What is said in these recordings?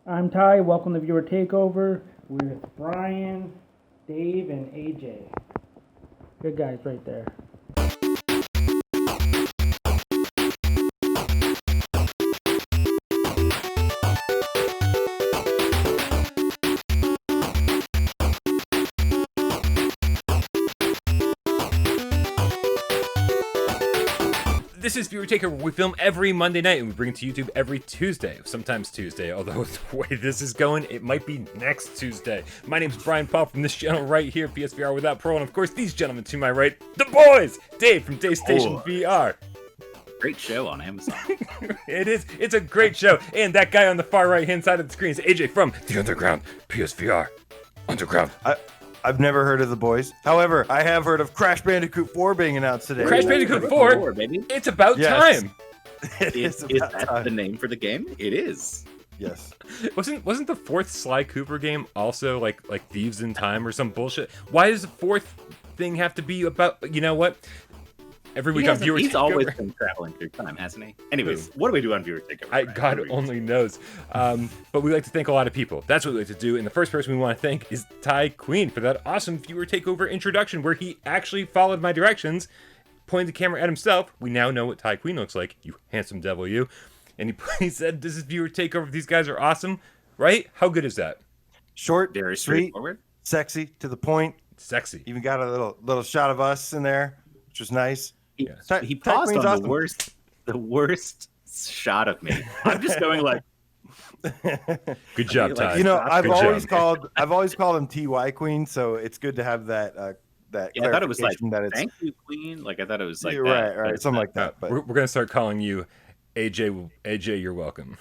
I'm Ty. Welcome to Viewer Takeover with Brian, Dave, and AJ. Good guys right there. This is Viewer Takeover. We film every Monday night and we bring it to YouTube every Tuesday, sometimes Tuesday, although the way this is going, it might be next Tuesday. My name's Brian Paul from this channel right here, PSVR Without Parole, and of course these gentlemen to my right, the boys! Dave from DayStation VR. Great show on Amazon. It's a great show. And that guy on the far right hand side of the screen is AJ from The Underground, PSVR. Underground. I've never heard of the boys. However, I have heard of Crash Bandicoot 4 being announced today. Crash Bandicoot 4? Baby. It's about Yes. time. Is that the name for the game? It is. Yes. Wasn't the fourth Sly Cooper game also like Thieves in Time or some bullshit? Why does the fourth thing have to be about, you know what? Every week on Viewer He's Takeover. always been traveling through time, hasn't he? Anyways, what do we do on Viewer Takeover? God only knows. But we like to thank a lot of people. That's what we like to do. And the first person we want to thank is Ty Queen for that awesome Viewer Takeover introduction where he actually followed my directions, pointed the camera at himself. We now know what Ty Queen looks like, you handsome devil you. And he said, this is Viewer Takeover. These guys are awesome. Right? How good is that? Short, Very sweet, straightforward. sexy, to the point. Sexy. Even got a little shot of us in there, which was nice. He paused Queen's on awesome. the worst shot of me. I'm just going like, Good job, Like, Ty. You know, I've Good always job. called him TY Queen, so it's good to have that yeah, I thought it was like, clarification that it's thank you, Queen. Like I thought it was like Yeah, that, right, but something it's like that. But We're going to start calling you AJ. AJ, you're welcome.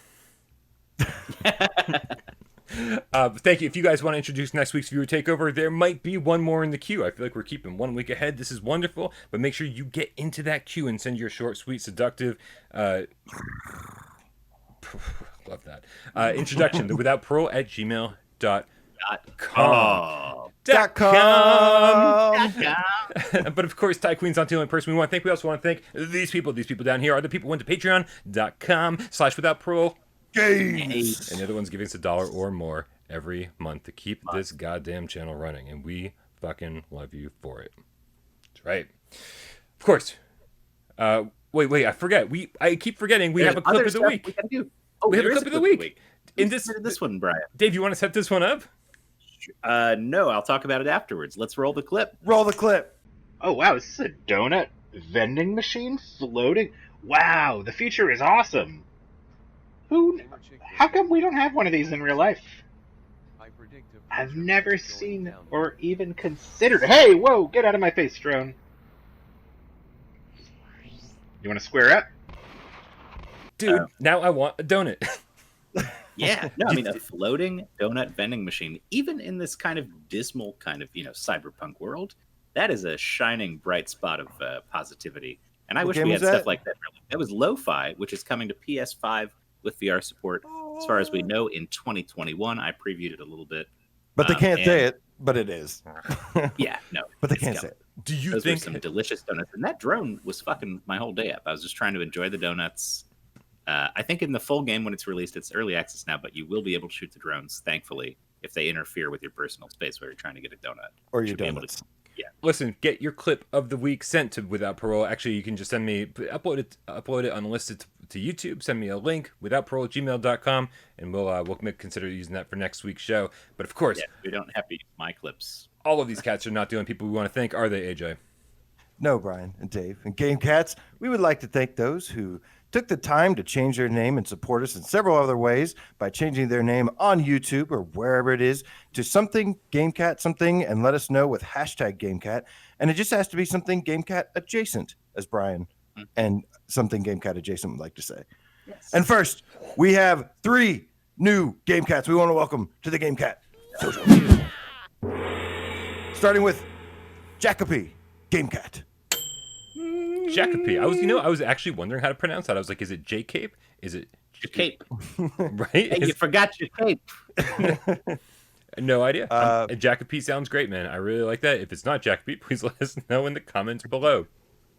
Thank you. If you guys want to introduce next week's Viewer Takeover, there might be one more in the queue. I feel like we're keeping 1 week ahead. This is wonderful, but make sure you get into that queue and send your short, sweet, seductive love that introduction to withoutparole@gmail.com. Oh, .com. But of course, Ty Queen's not the only person we want to thank. We also want to thank these people. These people down here are the people who went to patreon.com/withoutparole. Games. And the other one's giving us $1 or more every month to keep this goddamn channel running. And we fucking love you for it. That's right. Of course. Wait, I forget. I keep forgetting we have a clip of the week. We, gotta do. Oh, We have a there is clip of the week. In this one, Brian. Dave, you want to set this one up? No, I'll talk about it afterwards. Let's roll the clip. Roll the clip. Oh wow, this is a donut vending machine floating. Wow, the future is awesome. How come we don't have one of these in real life? I've never seen or even considered. Hey, whoa, get out of my face, drone. You want to square up? Dude, now I want a donut. Yeah, no, I mean a floating donut vending machine, even in this kind of dismal kind of cyberpunk world, that is a shining bright spot of positivity. And I What wish game we had was that? stuff like that. That was Lo-Fi, which is coming to PS5 with VR support. As far as we know, in 2021, I previewed it a little bit. But they can't say and- it, but it is. Yeah, no, But they it's can't coming. say it. Do you Those think were some delicious donuts, and that drone was fucking my whole day up. I was just trying to enjoy the donuts. I think in the full game when it's released, it's early access now, but you will be able to shoot the drones, thankfully, if they interfere with your personal space where you're trying to get a donut. Or You your should be able donuts. Listen, get your clip of the week sent to Without Parole. Actually, you can just send me, upload it unlisted to YouTube. Send me a link, withoutparole@gmail.com, and we'll consider using that for next week's show. But of course, Yeah, we don't have to use my clips. all of these cats are not the only people we want to thank, are they, AJ? No, Brian and Dave. And Game Cats, we would like to thank those who took the time to change their name and support us in several other ways by changing their name on YouTube or wherever it is to something GameCat something and let us know with hashtag GameCat. And it just has to be something GameCat adjacent, as Brian and something GameCat adjacent would like to say. Yes. And first, we have 3 new GameCats we want to welcome to the GameCat social. Starting with Jacoby GameCat. Jacoby. I was actually wondering how to pronounce that. I was like, is it J-Cape? Is it Your cape. right? Hey, you forgot your cape. No idea. Jacoby sounds great, man. I really like that. If it's not Jacoby, please let us know in the comments below.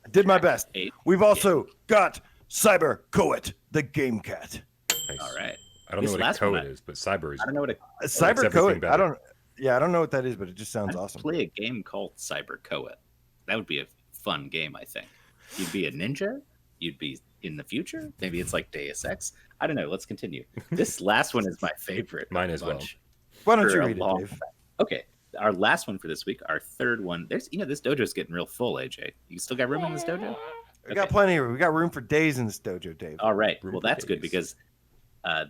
I did my best. Hey. We've also got Cyber Coet, the Game Cat. Nice. All right. I don't know This what a last one, coed is, but cyber is. I don't know what Cyber everything Coed. better. I don't know what that is, but it just sounds I'd awesome. play a game called Cyber Coed. That would be a fun game, I think. You'd be a ninja. You'd be in the future. Maybe it's like Deus Ex. I don't know. Let's continue. This last one is my favorite. Mine as well. Why don't for you a read it, long Dave? time. Okay. Our last one for this week, our third one. There's, this dojo's getting real full, AJ. You still got room in this dojo? We got plenty of room. We got room for days in this dojo, Dave. All right. Room Well, for that's good days. because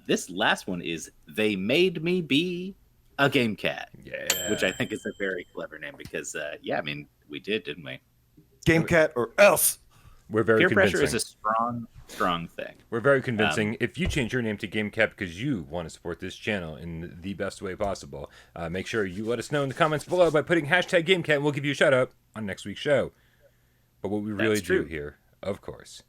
this last one is They Made Me Be a Game Cat, Yeah. which I think is a very clever name because, we did, didn't we? Game Cat or else. We're very Peer convincing. pressure is a strong thing. We're very convincing. If you change your name to GameCap because you want to support this channel in the best way possible, make sure you let us know in the comments below by putting hashtag GameCap, and we'll give you a shout out on next week's show. But what we really That's true. do here, of course,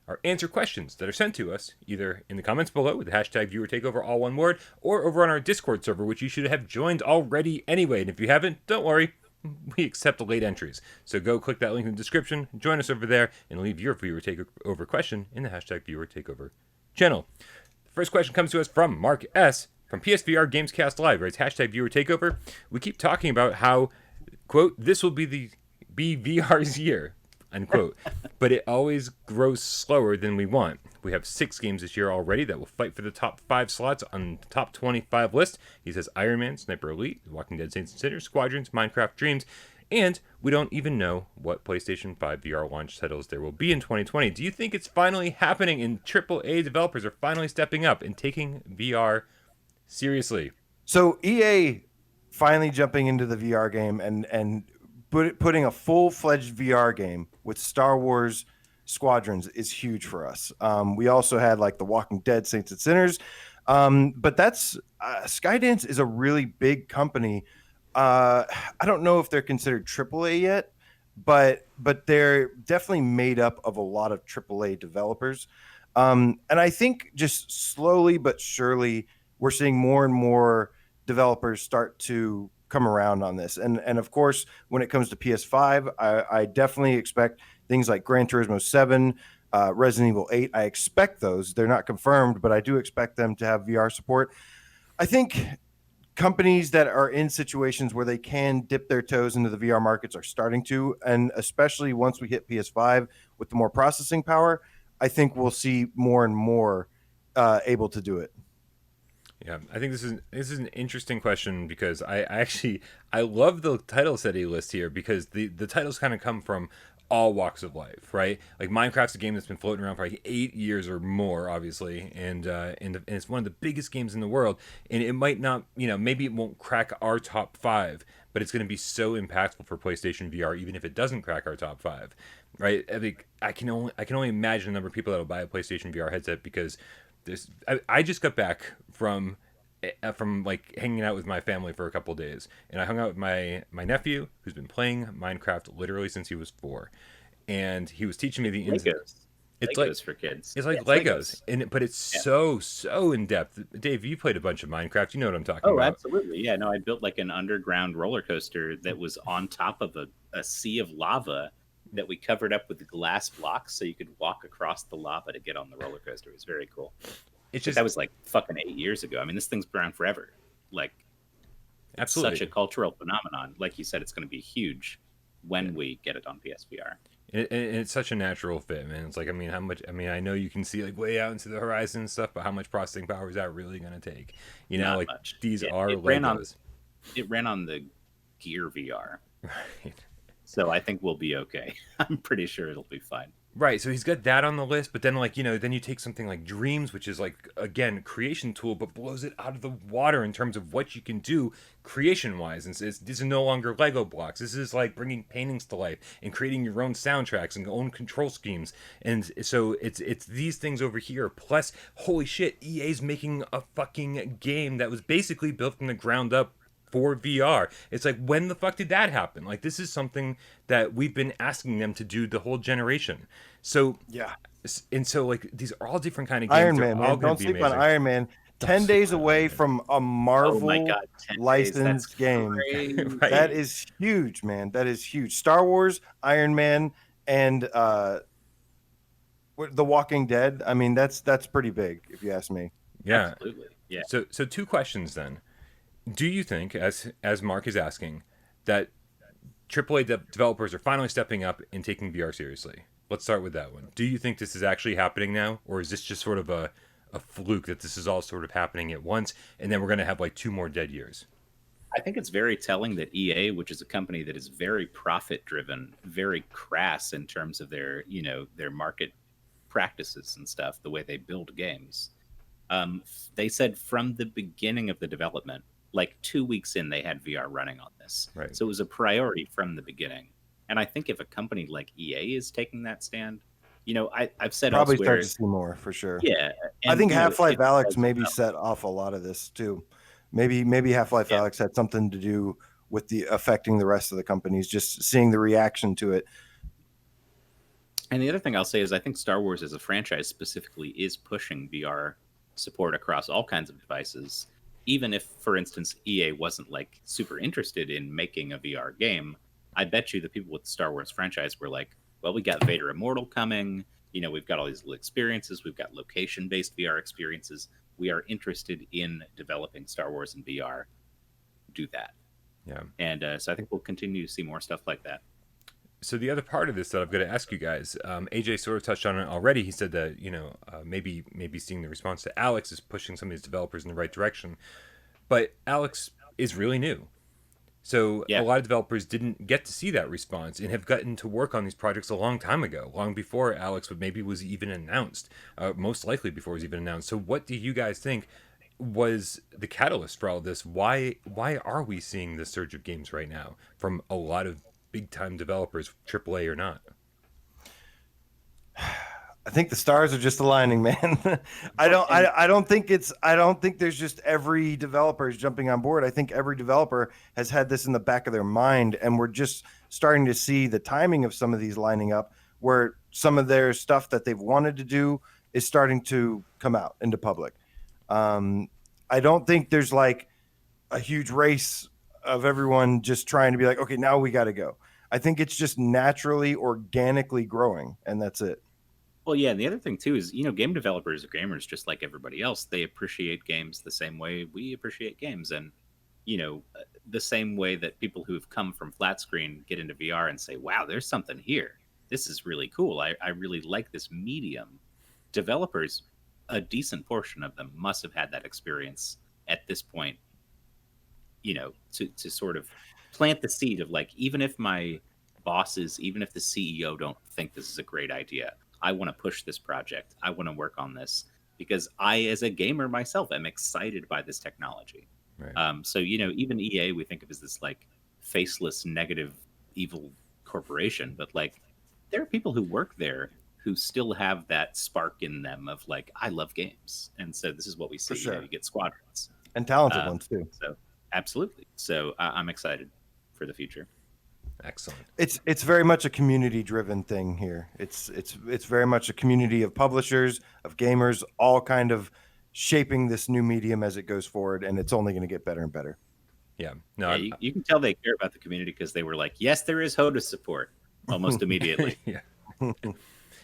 are answer questions that are sent to us either in the comments below with the hashtag viewer takeover, all one word, or over on our Discord server, which you should have joined already anyway. And if you haven't, don't worry. We accept late entries. So go click that link in the description, join us over there, and leave your viewer takeover question in the hashtag viewer takeover channel. The first question comes to us from Mark S. from PSVR Gamescast Live, writes hashtag viewer takeover. We keep talking about how, quote, this will be VR's year, unquote, but it always grows slower than we want. We have 6 games this year already that will fight for the top 5 slots on the top 25 list. He says Iron Man, Sniper Elite, Walking Dead Saints and Sinners, Squadrons, Minecraft Dreams, and we don't even know what PlayStation 5 VR launch titles there will be in 2020. Do you think it's finally happening and AAA developers are finally stepping up and taking VR seriously? So EA finally jumping into the VR game and putting a full-fledged VR game with Star Wars Squadrons is huge for us. We also had like the Walking Dead Saints and Sinners, but that's Skydance is a really big company. I don't know if they're considered AAA yet, but they're definitely made up of a lot of AAA developers. And I think just slowly but surely we're seeing more and more developers start to come around on this. And of course, when it comes to PS5, I definitely expect things like Gran Turismo 7, Resident Evil 8. I expect those. They're not confirmed, but I do expect them to have VR support. I think companies that are in situations where they can dip their toes into the VR markets are starting to, and especially once we hit PS5 with the more processing power, I think we'll see more and more able to do it. Yeah, I think this is an interesting question because I love the titles that he lists here because the titles kind of come from all walks of life, right? Like Minecraft's a game that's been floating around for like 8 years or more, obviously, and it's one of the biggest games in the world. And it might not, maybe it won't crack our top 5, but it's going to be so impactful for PlayStation VR, even if it doesn't crack our top 5, right? I can only imagine the number of people that will buy a PlayStation VR headset because I just got back from like hanging out with my family for a couple of days, and I hung out with my nephew who's been playing Minecraft literally since he was 4, and he was teaching me the ins. It's Legos for kids. It's like Legos, but it's so in depth. Dave, you played a bunch of Minecraft. You know what I'm talking about. Oh, absolutely. Yeah, no, I built like an underground roller coaster that was on top of a sea of lava that we covered up with glass blocks so you could walk across the lava to get on the roller coaster. It was very cool. That was like fucking 8 years ago. I mean, this thing's been around forever. Like, absolutely, such a cultural phenomenon. Like you said, it's going to be huge when we get it on PSVR. And it's such a natural fit, man. It's like, I know you can see like way out into the horizon and stuff, but how much processing power is that really going to take? Not like much. These are Legos. Legos. It ran on the Gear VR. Right. So I think we'll be okay. I'm pretty sure it'll be fine. Right, so he's got that on the list, but then then you take something like Dreams, which is like, again, creation tool, but blows it out of the water in terms of what you can do creation-wise. And this is no longer Lego blocks. This is like bringing paintings to life and creating your own soundtracks and own control schemes. And so it's these things over here. Plus, holy shit, EA's making a fucking game that was basically built from the ground up for VR. It's like, when the fuck did that happen? Like, this is something that we've been asking them to do the whole generation. So yeah, and so like these are all different kind of games. Iron Man, man. Don't sleep on Iron Man. 10 days away from a Marvel licensed game. Right. That is huge, man. That is huge. Star Wars, Iron Man, and The Walking Dead. I mean, that's pretty big, if you ask me. Yeah. Absolutely. Yeah. So two questions then. Do you think, as Mark is asking, that AAA developers are finally stepping up and taking VR seriously? Let's start with that one. Do you think this is actually happening now, or is this just sort of a fluke that this is all sort of happening at once, and then we're going to have like 2 more dead years? I think it's very telling that EA, which is a company that is very profit driven, very crass in terms of their, their market practices and stuff, the way they build games. They said from the beginning of the development, like 2 weeks in, they had VR running on this. Right. So it was a priority from the beginning. And I think if a company like EA is taking that stand, I've said Probably elsewhere, start to see more for sure. yeah. I And, think Half-Life if it Alyx does maybe well, set off a lot of this too. Maybe Half-Life Yeah. Alyx had something to do with the affecting the rest of the companies, just seeing the reaction to it. And the other thing I'll say is I think Star Wars as a franchise specifically is pushing VR support across all kinds of devices. Even if, for instance, EA wasn't like super interested in making a VR game, I bet you the people with the Star Wars franchise were like, well, we got Vader Immortal coming. We've got all these little experiences. We've got location-based VR experiences. We are interested in developing Star Wars in VR. Do that. Yeah. And so I think we'll continue to see more stuff like that. So the other part of this that I've got to ask you guys, AJ sort of touched on it already. He said that maybe seeing the response to Alex is pushing some of these developers in the right direction, but Alex is really new, so Yeah. a lot of developers didn't get to see that response and have gotten to work on these projects a long time ago, long before Alex was even announced, most likely before it was even announced. So what do you guys think was the catalyst for all this? Why are we seeing this surge of games right now from a lot of big time developers, AAA or not? I think the stars are just aligning, man. I don't think there's just every developer is jumping on board. I think every developer has had this in the back of their mind, and we're just starting to see the timing of some of these lining up, where some of their stuff that they've wanted to do is starting to come out into public. I don't think there's like a huge race of everyone just trying to be like, okay, now we got to go. I think it's just naturally, organically growing, and that's it. Well, yeah, and the other thing too is, game developers are gamers just like everybody else. They appreciate games the same way we appreciate games, and the same way that people who've come from flat screen get into VR and say, "Wow, there's something here. This is really cool. I really like this medium." Developers, a decent portion of them must have had that experience at this point. To sort of plant the seed of like, even if my bosses, even if the CEO don't think this is a great idea, I want to push this project. I want to work on this because I, as a gamer myself, am excited by this technology. Right. So, even EA, we think of as this like faceless, negative, evil corporation, but like there are people who work there who still have that spark in them of like, I love games. And so this is what we see. For sure. You get squadrons. And talented ones too. So absolutely. So I'm excited for the future. Excellent. It's very much a community driven thing here. It's very much a community of publishers, of gamers, all kind of shaping this new medium as it goes forward, and it's only going to get better and better. Yeah. No. Yeah, you can tell they care about the community because they were like, yes, there is HOTA support almost immediately. Yeah.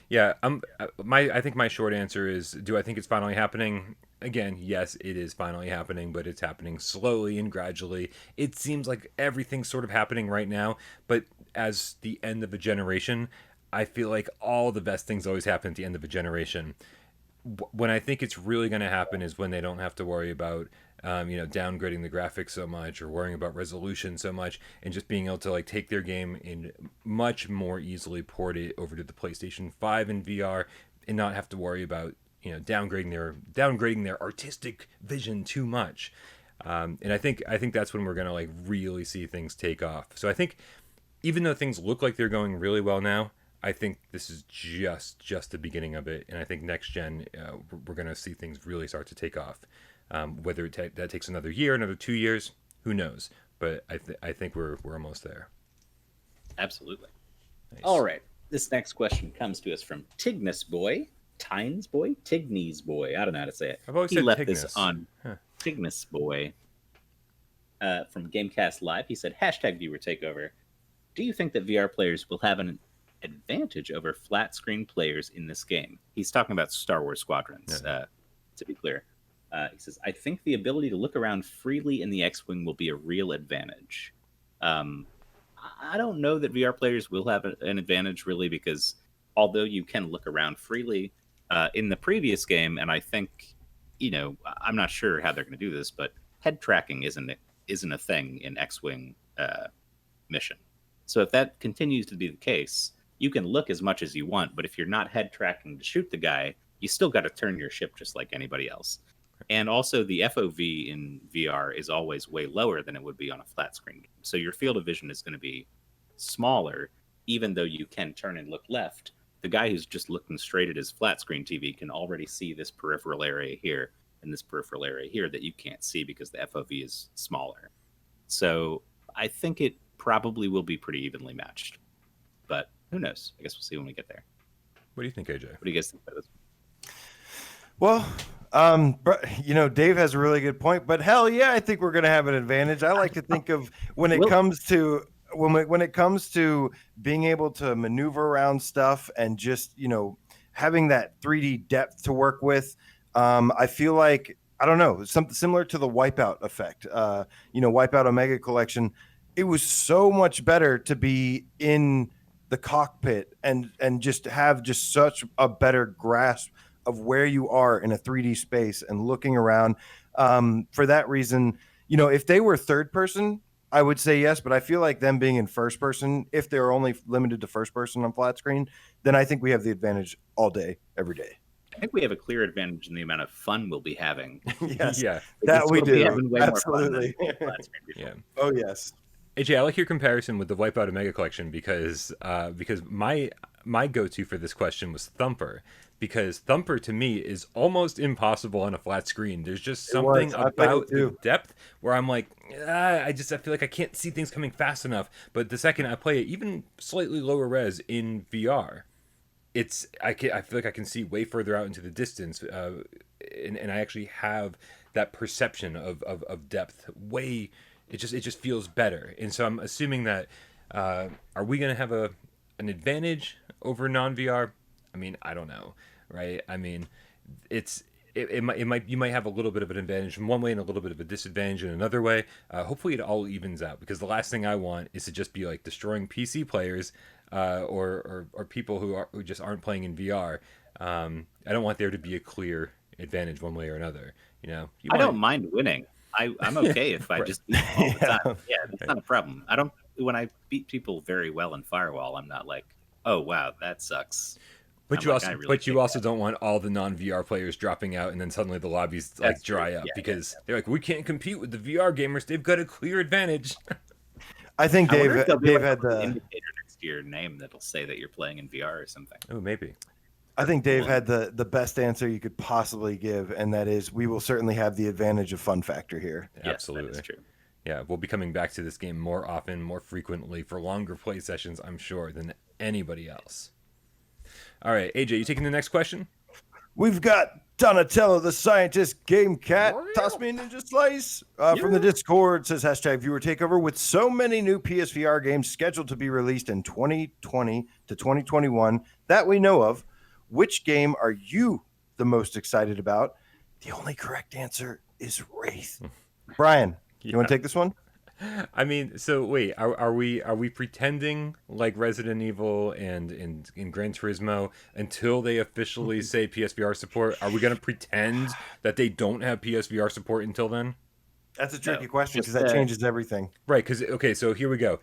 Yeah. I think my short answer is, do I think it's finally happening? Again, yes, it is finally happening, but it's happening slowly and gradually. It seems like everything's sort of happening right now, but as the end of a generation, I feel like all the best things always happen at the end of a generation. When I think it's really going to happen is when they don't have to worry about downgrading the graphics so much or worrying about resolution so much, and just being able to like take their game and much more easily port it over to the PlayStation 5 in VR and not have to worry about downgrading their artistic vision too much. And I think that's when we're going to like really see things take off. So I think even though things look like they're going really well now, I think this is just the beginning of it, and I think next gen we're going to see things really start to take off. Whether that takes another year, another 2 years, who knows? But I think we're almost there. Absolutely. Nice. All right. This next question comes to us from Tignis Boy, Tynes Boy, Tignes Boy. I don't know how to say it. I've always He said left Tignis. this on Tignis Boy from Gamecast Live. He said, #viewer takeover. Do you think that VR players will have an advantage over flat screen players in this game? He's talking about Star Wars Squadrons, to be clear. He says, I think the ability to look around freely in the X-Wing will be a real advantage. I don't know that VR players will have an advantage, really, because although you can look around freely in the previous game, and I think, I'm not sure how they're going to do this, but head tracking isn't a thing in X-Wing mission. So if that continues to be the case, you can look as much as you want, but if you're not head tracking to shoot the guy, you still got to turn your ship just like anybody else. And also, the FOV in VR is always way lower than it would be on a flat screen game. So your field of vision is going to be smaller, even though you can turn and look left. The guy who's just looking straight at his flat screen TV can already see this peripheral area here and this peripheral area here that you can't see because the FOV is smaller. So I think it probably will be pretty evenly matched. But who knows? I guess we'll see when we get there. What do you think, AJ? What do you guys think about this? Well, Dave has a really good point, but hell yeah, I think we're going to have an advantage. I like to think of when it comes to being able to maneuver around stuff and just, having that 3D depth to work with. I feel like, I don't know, something similar to the Wipeout effect, Wipeout Omega Collection. It was so much better to be in the cockpit and just have just such a better grasp of where you are in a 3D space and looking around. For that reason, if they were third person, I would say yes, but I feel like them being in first person, if they're only limited to first person on flat screen, then I think we have the advantage all day, every day. I think we have a clear advantage in the amount of fun we'll be having. Yes, Yeah, that we do. Absolutely. yeah. Oh yes. AJ, I like your comparison with the Wipeout Omega Collection because my go-to for this question was Thumper, because Thumper to me is almost impossible on a flat screen. There's just something about the depth where I'm like, I feel like I can't see things coming fast enough. But the second I play it, even slightly lower res in VR, I feel like I can see way further out into the distance, and I actually have that perception of depth way. It just feels better, and so I'm assuming that are we going to have an advantage over non-VR? I mean, I don't know, right? I mean, you might have a little bit of an advantage in one way and a little bit of a disadvantage in another way. Hopefully, it all evens out, because the last thing I want is to just be like destroying PC players or people who just aren't playing in VR. I don't want there to be a clear advantage one way or another. I don't mind winning. I'm okay if I just beat all the time. Yeah, that's not a problem. When I beat people very well in Firewall, I'm not like, oh wow, that sucks. But you also don't want all the non-VR players dropping out and then suddenly the lobbies dry up because they're like, we can't compete with the VR gamers. They've got a clear advantage. I think Dave had the indicator next to your name that'll say that you're playing in VR or something. Oh, maybe. I think Dave had the best answer you could possibly give, and that is we will certainly have the advantage of fun factor here. Yes, absolutely. That is true. Yeah, we'll be coming back to this game more often, more frequently, for longer play sessions, I'm sure, than anybody else. All right, AJ, you taking the next question? We've got Donatello the Scientist Game Cat. Toss me a ninja slice. From the Discord, says #viewer takeover. With so many new PSVR games scheduled to be released in 2020 to 2021 that we know of, which game are you the most excited about? The only correct answer is Wraith. Brian, you want to take this one? I mean, so wait, are we pretending like Resident Evil and in Gran Turismo until they officially say PSVR support? Are we going to pretend that they don't have PSVR support until then? That's a tricky question because that changes everything. Right, because, okay, so here we go.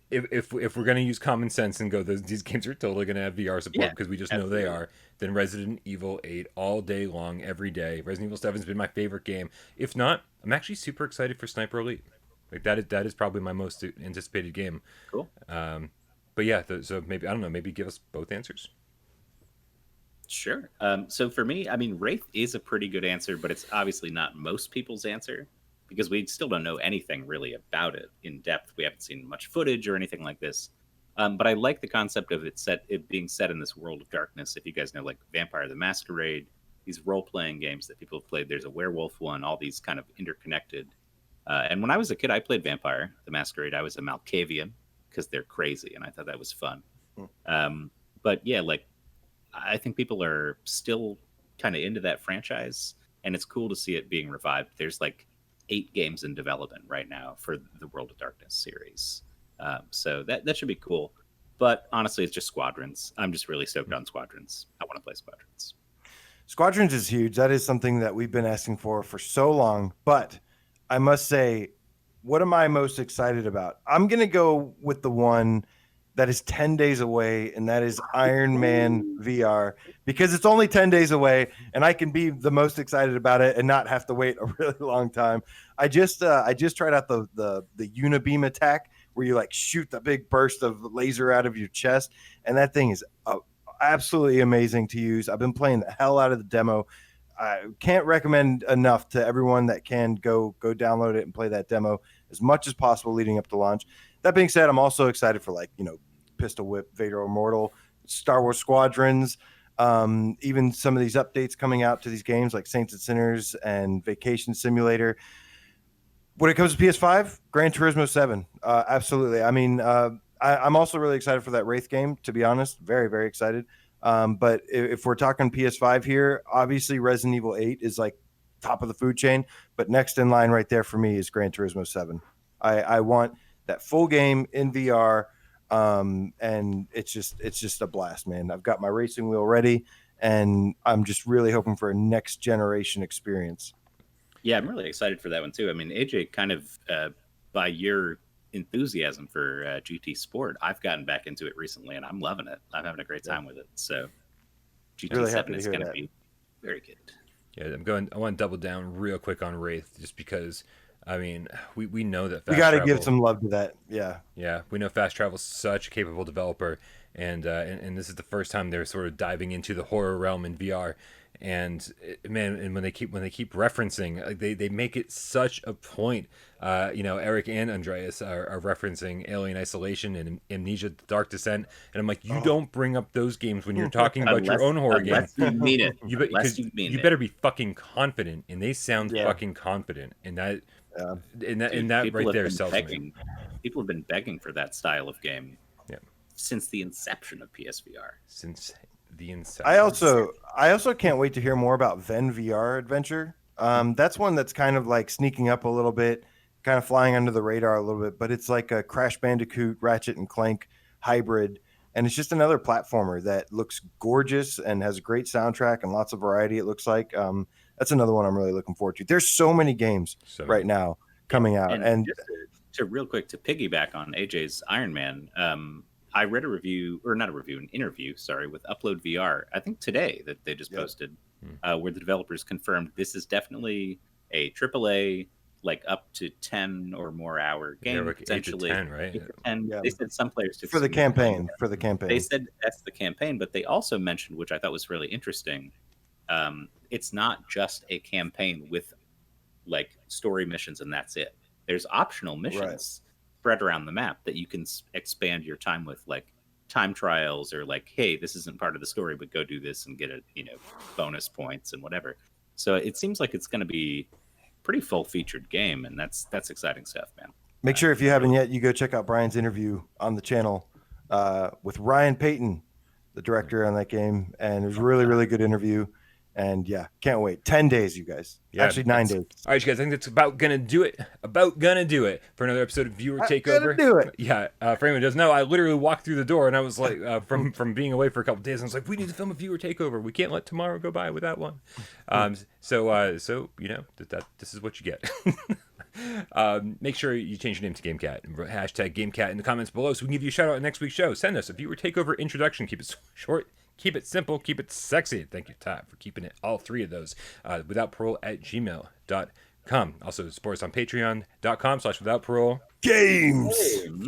If we're going to use common sense and go, these games are totally going to have VR support because we just know they are, then Resident Evil 8 all day long, every day. Resident Evil 7 has been my favorite game. If not, I'm actually super excited for Sniper Elite. Like that is probably my most anticipated game. Cool. But yeah, so maybe, I don't know, maybe give us both answers. Sure. So for me, I mean, Wraith is a pretty good answer, but it's obviously not most people's answer because we still don't know anything really about it in depth. We haven't seen much footage or anything like this. But I like the concept of it being set in this world of darkness. If you guys know, like Vampire the Masquerade, these role-playing games that people have played, there's a werewolf one, all these kind of interconnected. And when I was a kid, I played Vampire the Masquerade. I was a Malkavian because they're crazy, and I thought that was fun. But yeah, like I think people are still kind of into that franchise. and it's cool to see it being revived. There's like 8 games in development right now for the World of Darkness series, so that should be cool. But honestly, it's just Squadrons. I'm just really stoked on Squadrons. I want to play Squadrons. Squadrons is huge. That is something that we've been asking for so long. But I must say, what am I most excited about? I'm going to go with the one that is 10 days away, and that is Iron Man VR, because it's only 10 days away, and I can be the most excited about it and not have to wait a really long time. I just tried out the unibeam attack, where you like shoot the big burst of laser out of your chest, and that thing is absolutely amazing to use. I've been playing the hell out of the demo. I can't recommend enough to everyone that can go download it and play that demo as much as possible leading up to launch. That being said, I'm also excited for Pistol Whip, Vader Immortal, Star Wars Squadrons, even some of these updates coming out to these games like Saints and Sinners and Vacation Simulator. When it comes to PS5, Gran Turismo 7, absolutely. I mean, I'm also really excited for that Wraith game, to be honest. Very, very excited. But if we're talking PS5 here, obviously Resident Evil 8 is like top of the food chain. But next in line right there for me is Gran Turismo 7. I want that full game in VR, and it's just a blast, man. I've got my racing wheel ready, and I'm just really hoping for a next generation experience. Yeah, I'm really excited for that one too. I mean, AJ, kind of by your enthusiasm for GT Sport, I've gotten back into it recently, and I'm loving it. I'm having a great time with it. So GT7 Really is going to be very good. Yeah, I want to double down real quick on Wraith, just because, I mean, we know that We got to give some love to that. Yeah. Yeah, we know Fast Travel's such a capable developer, and this is the first time they're sort of diving into the horror realm in VR. And man, and when they keep referencing, like they make it such a point. Eric and Andreas are referencing Alien Isolation and Amnesia: The Dark Descent, and I'm like, you don't bring up those games when you're talking about your own horror games. You mean it. You better be fucking confident, and they sound fucking confident, and that right there sells me. People have been begging for that style of game, yeah, since the inception of PSVR. Since the inception. I also can't wait to hear more about Ven VR Adventure. That's one that's kind of like sneaking up a little bit, kind of flying under the radar a little bit, but it's like a Crash Bandicoot, Ratchet and Clank hybrid, and it's just another platformer that looks gorgeous and has a great soundtrack and lots of variety. It looks like that's another one I'm really looking forward to. There's so many games right now coming out, and just to real quick to piggyback on AJ's Iron Man. I read an interview, with Upload VR, I think today, that they just posted, where the developers confirmed this is definitely a AAA, like up to 10 or more hour game, like potentially. 8 to 10, right? And they said some players took for the campaign. They said that's the campaign, but they also mentioned, which I thought was really interesting, it's not just a campaign with like story missions and that's it. There's optional missions spread around the map that you can expand your time with, like time trials, or like, hey, this isn't part of the story, but go do this and get bonus points and whatever. So it seems like it's going to be pretty full featured game, and that's exciting stuff, man. Make sure if you haven't yet, you go check out Brian's interview on the channel with Ryan Payton, the director on that game, and it was a really, really good interview. And yeah, can't wait. 10 days, you guys. Yeah, actually 9 days. All right, you guys, I think that's about gonna do it for another episode of Viewer Takeover. Do it. Yeah, for anyone who doesn't know, I literally walked through the door and I was like, from being away for a couple of days, I was like, we need to film a Viewer Takeover. We can't let tomorrow go by without one. So this is what you get. Make sure you change your name to GameCat and hashtag GameCat in the comments below so we can give you a shout out in next week's show. Send us a Viewer Takeover introduction. Keep it short. Keep it simple, keep it sexy. Thank you, Todd, for keeping it all 3 of those. withoutparole@gmail.com. Also, support us on patreon.com/withoutparole. Games!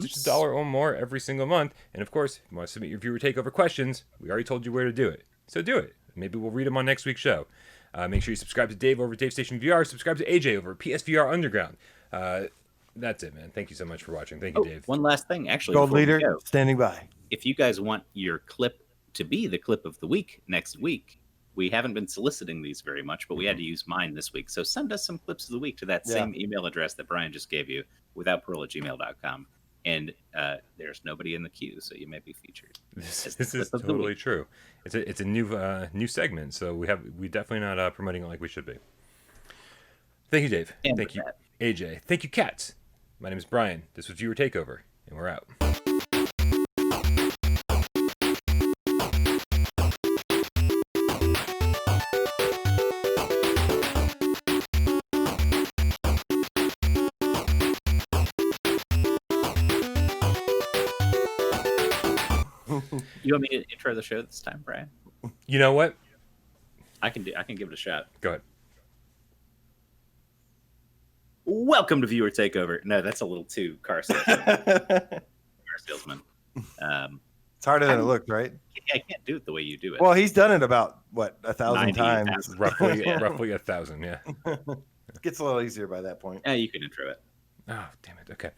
Just $1 or more every single month. And of course, if you want to submit your Viewer Takeover questions, we already told you where to do it. So do it. Maybe we'll read them on next week's show. Make sure you subscribe to Dave over at Dave Station VR. Subscribe to AJ over at PSVR Underground. That's it, man. Thank you so much for watching. Thank you, Dave. One last thing, actually. Gold leader, standing by. If you guys want your clip to be the clip of the week next week, we haven't been soliciting these very much, but we had to use mine this week. So send us some clips of the week to that same email address that Brian just gave you, withoutparole@gmail.com. And there's nobody in the queue, so you may be featured. This is totally true. It's a new segment, so we definitely not promoting it like we should be. Thank you, Dave. And Thank with you, that- AJ. Thank you, Cats. My name is Brian. This was Viewer Takeover, and we're out. You want me to intro the show this time, Brian? You know what? I can give it a shot. Go ahead. Welcome to Viewer Takeover. No, that's a little too car salesman. It's harder than it looked, right? I can't do it the way you do it. Well, he's done it about, what, 1,000 times? 90,000. Roughly 1,000, yeah. Gets a little easier by that point. Yeah, you can intro it. Oh, damn it. Okay.